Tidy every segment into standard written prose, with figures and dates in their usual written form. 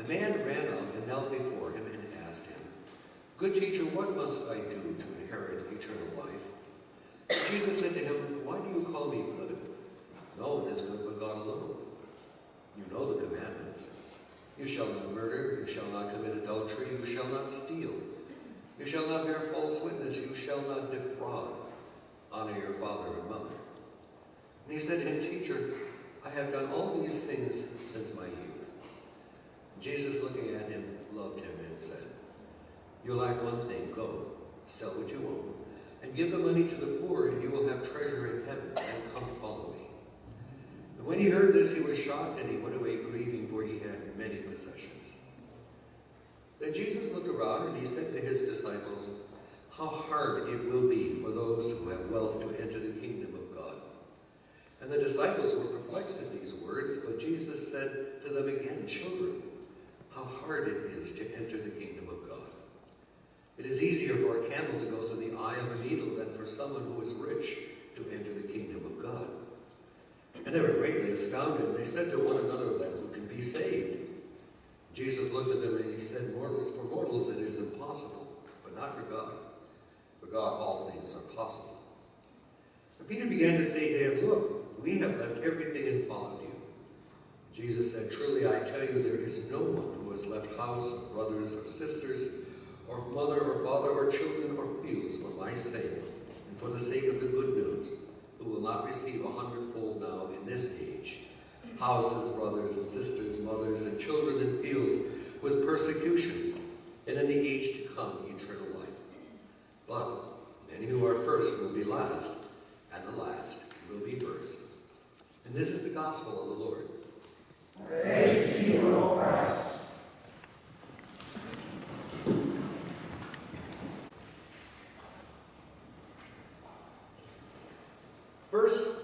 A man ran up and knelt before him and asked him, "Good teacher, what must I do to inherit eternal life?" Jesus said to him, "Why do you call me good? No one is good but God alone. You know the commandments. You shall not murder, you shall not commit adultery, you shall not steal. You shall not bear false witness, you shall not defraud. Honor your father and mother." And he said to him, "Teacher, I have done all these things since my youth." Jesus, looking at him, loved him and said, "You lack one thing. Go, sell what you own, and give the money to the poor, and you will have treasure in heaven, and come follow me." And when he heard this, he was shocked, and he went away grieving, for he had many possessions. Then Jesus looked around, and he said to his disciples, "How hard it will be for those who have wealth to enter the kingdom of God." And the disciples were perplexed at these words, but Jesus said to them again, "Children, how hard it is to enter the kingdom of God. It is easier for a camel to go through the eye of a needle than for someone who is rich to enter the kingdom of God." And they were greatly astounded, and they said to one another, "Then who can be saved?" Jesus looked at them and he said, For mortals it is impossible, but not for God. For God all things are possible." And Peter began to say to him, "Look, we have left everything and followed you." Jesus said, "Truly I tell you, there is no one who has left house, or brothers, or sisters, or mother, or father, or children, or fields for my sake, and for the sake of the good news, who will not receive 100-fold now in this age, houses, brothers and sisters, mothers and children, and fields, with persecutions, and in the age to come eternal life. But many who are first will be last, and the last will be first." And this is the gospel of the Lord. Praise to you, O Christ. First,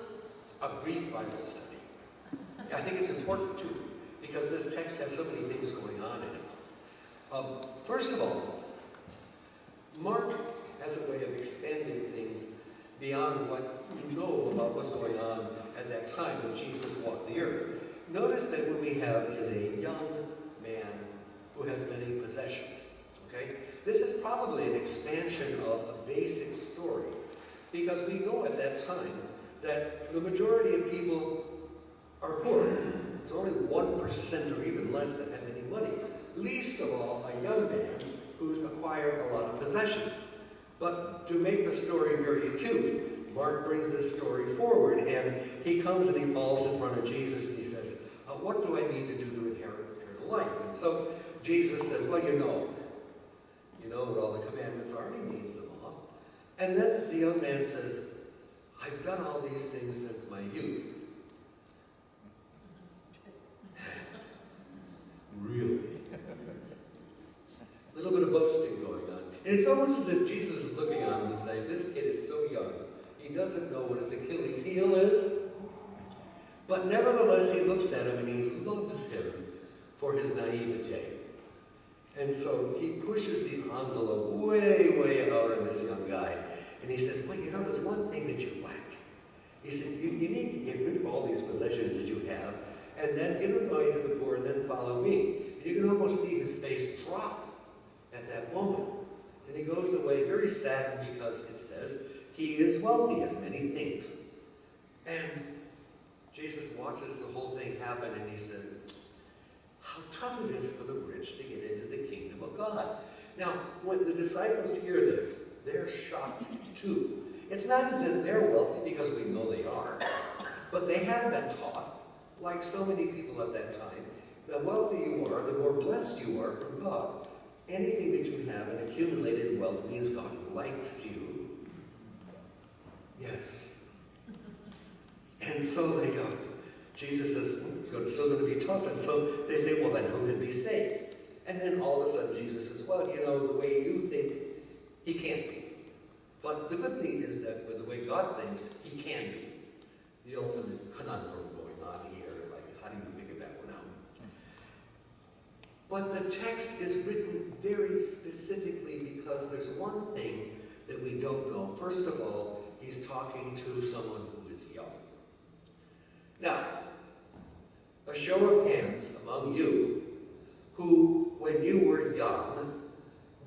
a brief Bible study. I think it's important too, because this text has so many things going on in it. First of all, Mark has a way of expanding things beyond what you know about what's going on at that time when Jesus walked the earth. Notice that what we have is a young man who has many possessions. Okay? This is probably an expansion of a basic story, because we know at that time that the majority of people are poor. There's only 1% or even less that have any money. Least of all, a young man who's acquired a lot of possessions. But to make the story very acute, Mark brings this story forward, and he comes and he falls in front of Jesus and he says, "What do I need to do to inherit eternal life?" And so Jesus says, "Well, you know what all the commandments are," and he names them off. And then the young man says, "I've done all these things since my youth." Really? A little bit of boasting going on. And it's almost as if Jesus is looking at him and saying, "This kid is so young. He doesn't know what his Achilles heel is." But nevertheless, he looks at him and he loves him for his naivete. And so he pushes the envelope way, way out on this young guy. And he says, "Well, there's one thing that you lack." He said, you need to get rid of all these possessions that you have, and then give them away to the poor, and then follow me. And you can almost see his face drop at that moment. And he goes away very sad, because it says he is wealthy, has many things. And Jesus watches the whole thing happen, and he said, "How tough it is for the rich to get into the kingdom of God." Now, when the disciples hear this, they're shocked too. It's not as if they're wealthy, because we know they are, but they have been taught, like so many people at that time, the wealthier you are, the more blessed you are from God. Anything that you have in accumulated wealth means God likes you. Yes. And so they go. Jesus says, it's still going to be tough. And so they say, "Well, then who can be saved?" And then all of a sudden Jesus says, "Well, the way you think, he can't be. But the good thing is that with the way God thinks, he can be." The ultimate conundrum going on here, like, how do you figure that one out? But the text is written very specifically, because there's one thing that we don't know. First of all, he's talking to someone who is young. Now, a show of hands among you, who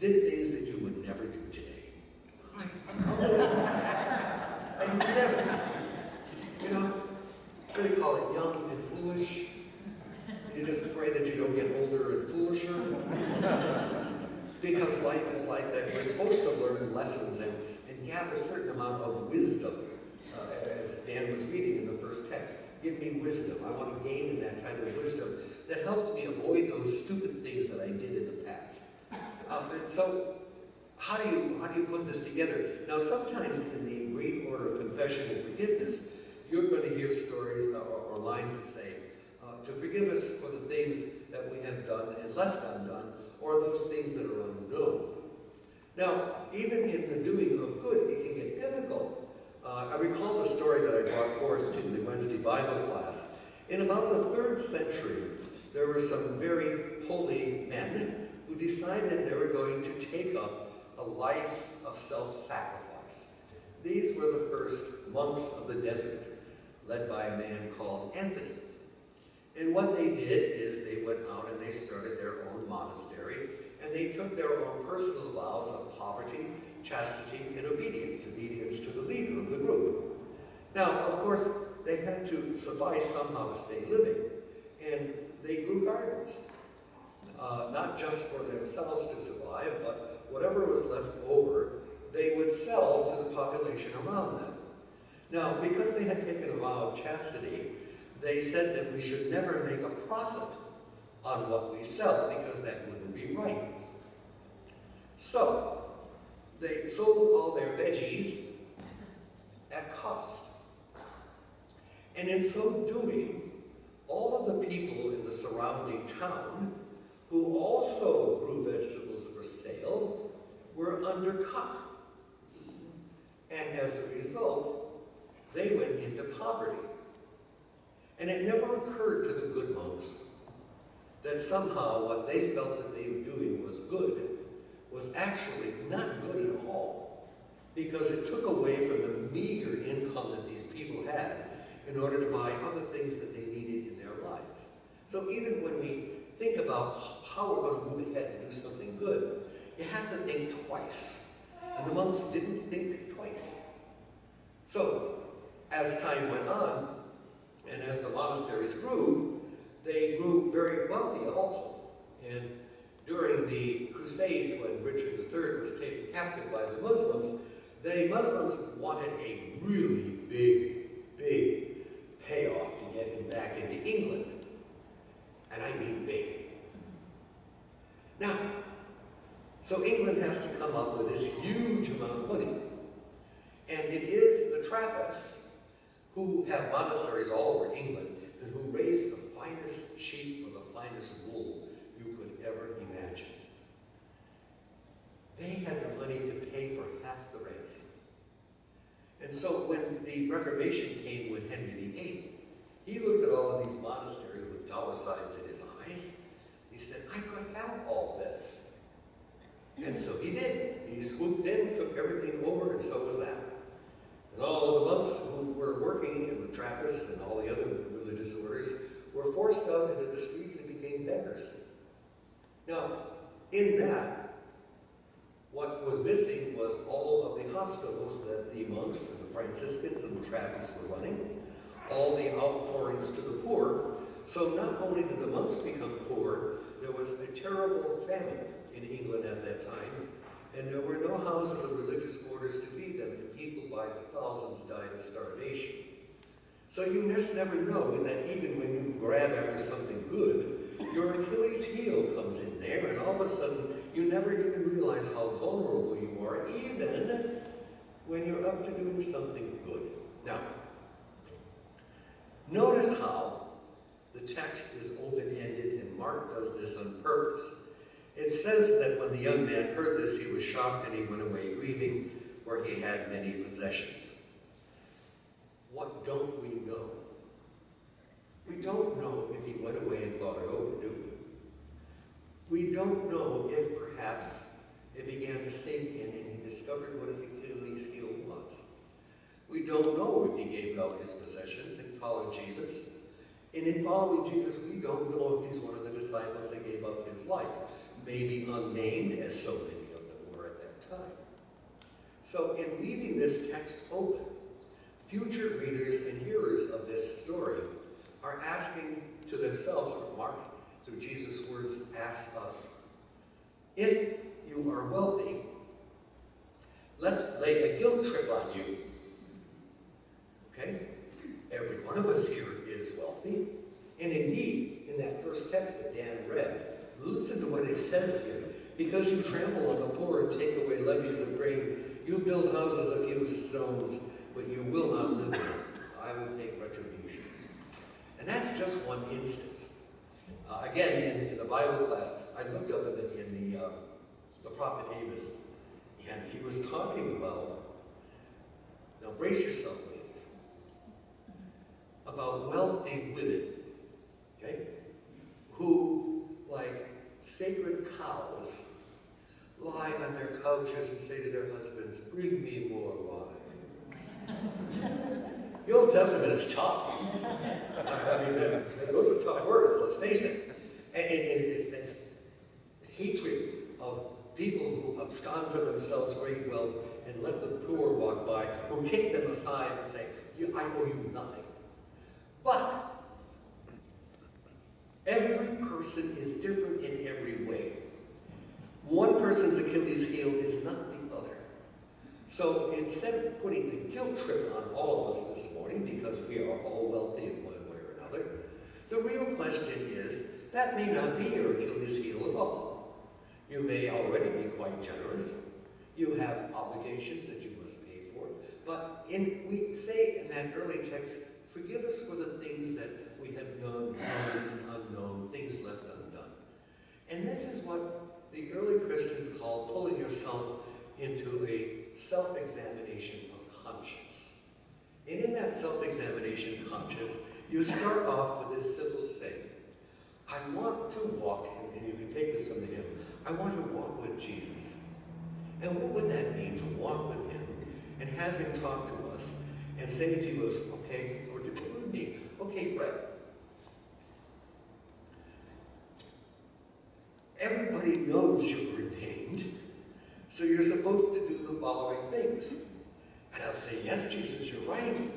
did things that you would never do today. I never. You know, what do you call it? Young and foolish. You just pray that you don't get older and foolisher. Because life is like that. We're supposed to learn lessons and have a certain amount of wisdom. As Dan was reading in the first text, give me wisdom. I want to gain in that kind of wisdom that helps me avoid those stupid things that I did in the past. And so, how do you put this together? Now, sometimes in the brief order of confession and forgiveness, you're going to hear stories or lines that say, to forgive us for the things that we have done and left undone, or those things that are unknown. Now, even in the doing of good, it can get difficult. I recall the story that I brought forth in the Wednesday Bible class. In about the 3rd century, there were some very holy men who decided they were going to take up a life of self-sacrifice. These were the first monks of the desert, led by a man called Anthony. And what they did is they went out and they started their own monastery, and they took their own personal vows of poverty, chastity, and obedience to the leader of the group. Now, of course, they had to suffice somehow to stay living, and they grew gardens, not just for themselves to survive, but whatever was left over, they would sell to the population around them. Now, because they had taken a vow of chastity, they said that we should never make a profit on what we sell, because that wouldn't be right. So, they sold all their veggies at cost. And in so doing, all of the people in the surrounding town, who also grew vegetables for sale, were undercut. And as a result, they went into poverty. And it never occurred to the good monks that somehow what they felt that they were doing was good was actually not good at all, because it took away from the meager income that these people had in order to buy other things that they needed in their lives. So even when we think about how we're going to move ahead to do something good, you have to think twice. And the monks didn't think twice. So as time went on, and as the monasteries grew, they grew very wealthy also. And during the Crusades, when Richard III was taken captive by the Muslims wanted a really big payoff to get him back into England. And I mean big. Now, so England has to come up with this huge amount of money. And it is the Trappists, who have monasteries all over England, and who raise the finest sheep for the finest wool you could ever imagine. They had the money to pay for half the ransom. And so when the Reformation came with Henry VIII, he looked at all of these monasteries with dollar signs in his eyes. He said, I could have all this. And so he did. He swooped in, took everything over, and so was that. And all of the monks who were working in the Trappists and all the other religious orders were forced out into the streets and became beggars. Now, in that, what was missing was all of the hospitals that the monks and the Franciscans and the Trappists were running, all the outpourings to the poor. So not only did the monks become poor, there was a terrible famine in England at that time, and there were no houses of religious orders to feed them, and people by the thousands died of starvation. So you just never know that even when you grab after something good, your Achilles heel comes in there, and all of a sudden you never even realize how vulnerable you are, even when you're up to doing something good. Now, notice how the text is open-ended, and Mark does this on purpose. It says that when the young man heard this, he was shocked and he went away grieving, for he had many possessions. What don't we know? We don't know if he went away and thought it over, do we? We don't know if perhaps it began to sink in and he discovered what his Achilles heel was. We don't know if he gave up his possessions and followed Jesus. And in following Jesus, we don't know if he's one of the disciples that gave up his life. Maybe unnamed, as so many of So in leaving this text open, future readers and hearers of this story are asking to themselves, or Mark, through Jesus' words, asks us, if you are wealthy, let's lay a guilt trip on you. Okay? Every one of us here is wealthy. And indeed, in that first text that Dan read, listen to what it says here. Because you trample on the poor and take away levies of grain, you build houses of hewn stones, but you will not live there. I will take retribution. And that's just one instance. Again, in the Bible class, I looked up in the prophet Amos, and he was talking about, now brace yourself, ladies, about wealthy women, okay, who, like sacred cows, lie on their couches and say to their husbands, bring me more wine. The Old Testament is tough. I mean, those are tough words, let's face it. And it's this hatred of people who abscond for themselves great wealth and let the poor walk by, who kick them aside and say, I owe you nothing. But every person is different in every way. One person's Achilles heel is not the other. So instead of putting a guilt trip on all of us this morning, because we are all wealthy in one way or another, the real question is, that may not be your Achilles heel at all. You may already be quite generous. You have obligations that you must pay for. But we say in that early text, forgive us for the things that we have done, known and unknown, things left undone. And this is what the early Christians called pulling yourself into a self-examination of conscience. And in that self-examination of conscience, you start off with this simple saying, I want to walk, and you can take this from the hymn, I want to walk with Jesus. And what would that mean, to walk with him and have him talk to us and say to us, okay, or to me, okay, Fred, everybody knows you're ordained, so you're supposed to do the following things. And I'll say, yes, Jesus, you're right.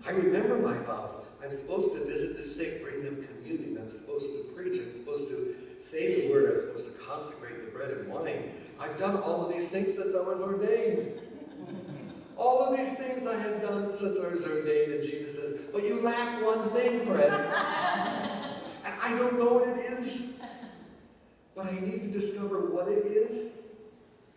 I remember my vows. I'm supposed to visit the sick, bring them communion. I'm supposed to preach. I'm supposed to say the word. I'm supposed to consecrate the bread and wine. I've done all of these things since I was ordained. All of these things I have done since I was ordained. And Jesus says, but you lack one thing, Fred. And I don't know what it is. But I need to discover what it is.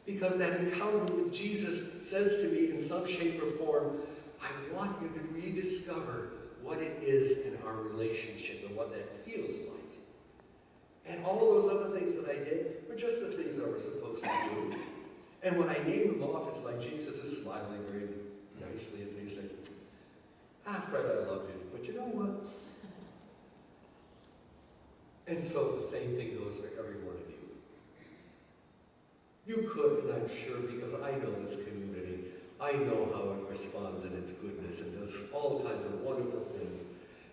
Because that encounter with Jesus says to me in some shape or form, I want you to rediscover what it is in our relationship and what that feels like. And all of those other things that I did were just the things I was supposed to do. And when I name them off, it's like Jesus is smiling very nicely at me saying, Fred, I love you, but you know what? And so the same thing goes for every one of you. You could, and I'm sure, because I know this community, I know how it responds in its goodness and does all kinds of wonderful things.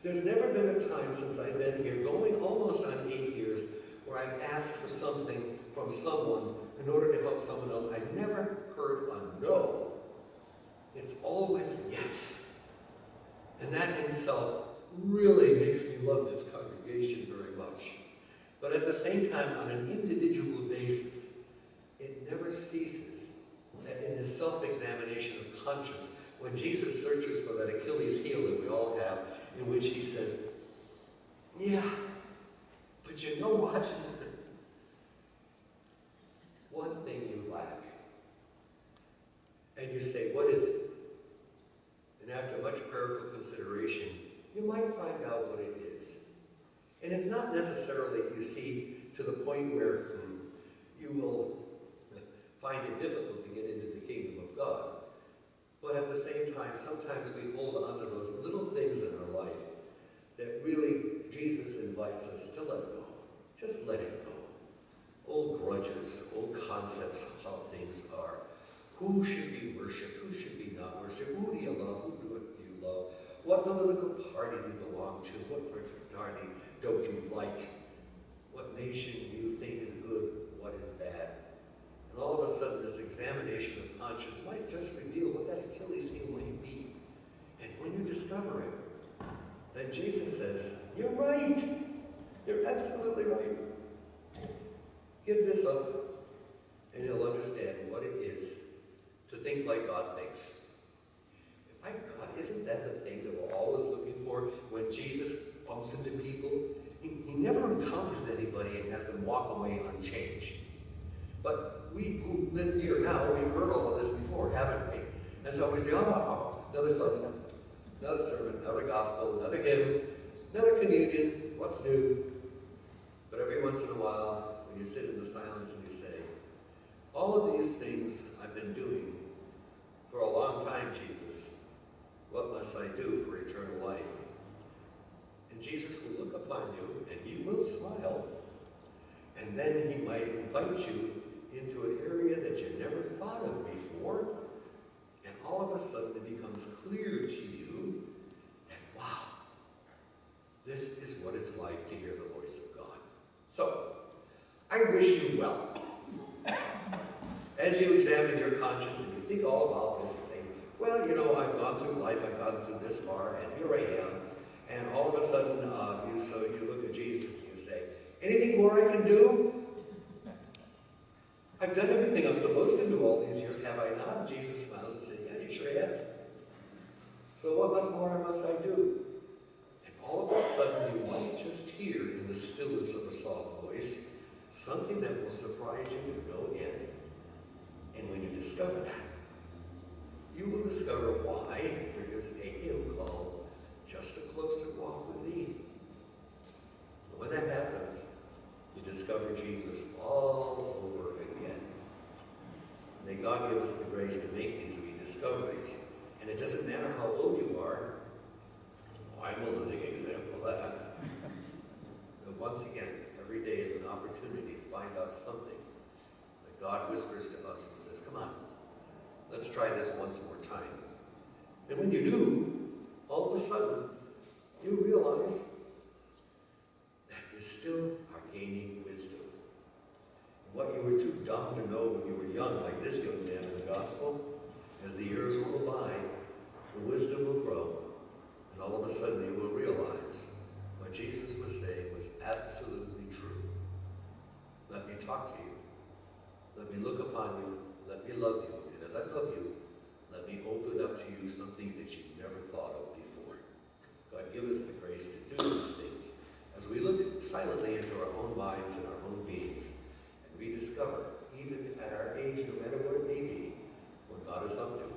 There's never been a time since I've been here, going almost on 8 years, where I've asked for something from someone in order to help someone else. I've never heard a no. It's always yes. And that in itself really makes me love this congregation very much. But at the same time, on an individual basis, it never ceases that in this self-examination of conscience, when Jesus searches for that Achilles heel that we all have, in which he says, yeah, but you know what? One thing you lack. And you say, what is it? And after much prayerful consideration, you might find out what it is. And it's not necessarily, you see, to the point where you will find it difficult to get into the kingdom of God. But at the same time, sometimes we hold on to those little things in our life that really Jesus invites us to let go. Just let it go. Old grudges, old concepts of how things are. Who should be worshipped? Who should be not worshipped? Who do you love? Who do you love? What political party do you belong to? What party don't you like? What nation do you think is good? What is bad? And all of a sudden, this examination of conscience might just reveal what that Achilles heel might be. And when you discover it, then Jesus says, you're right. You're absolutely right. Give this up, and you'll understand what it is to think like God thinks. My God, isn't that the thing that we're always looking for when Jesus bumps into people? He never encounters anybody and has them walk away unchanged. But we who live here now, we've heard all of this before, haven't we? And so we say, oh, another sermon, another gospel, another hymn, another communion, what's new? But every once in a while, when you sit in the silence and you say, all of these things I've been doing for a long time, Jesus, what must I do for eternal life? And Jesus will look upon you, and he will smile, and then he might invite you into an area that you never thought of before, and all of a sudden it becomes clear to you that, wow, this is what it's like to hear the voice of God. So, I wish you well. As you examine your conscience and you think all about this and say, well, you know, I've gone through life, I've gone through this far, and here I am. And all of a sudden, you look at Jesus and you say, anything more I can do? I've done everything I'm supposed to do all these years, have I not? And Jesus smiles and says, yeah, you sure have. So what more must I do? And all of a sudden, you might just hear in the stillness of a soft voice something that will surprise you to no end. And when you discover that, you will discover why there is a hymn called Just a Closer Walk with Thee. And when that happens, you discover Jesus all over again. May God give us the grace to make these rediscoveries. And it doesn't matter how old you are. I'm a living example of that. But once again, every day is an opportunity to find out something that God whispers to us and says, come on, let's try this once more time. And when you do, all of a sudden, you realize that you still are gaining wisdom. What you were too dumb to know when you were young, like this young man in the gospel, as the years roll by, the wisdom will grow. And all of a sudden, you will realize what Jesus was saying was absolutely true. Let me talk to you. Let me look upon you. Let me love you. And as I love you, let me open up to you something that you've never thought of before. God, give us the grace to do these things as we look silently into our own minds and our own beings and rediscover, even at our age, no matter what it may be, what God is up to.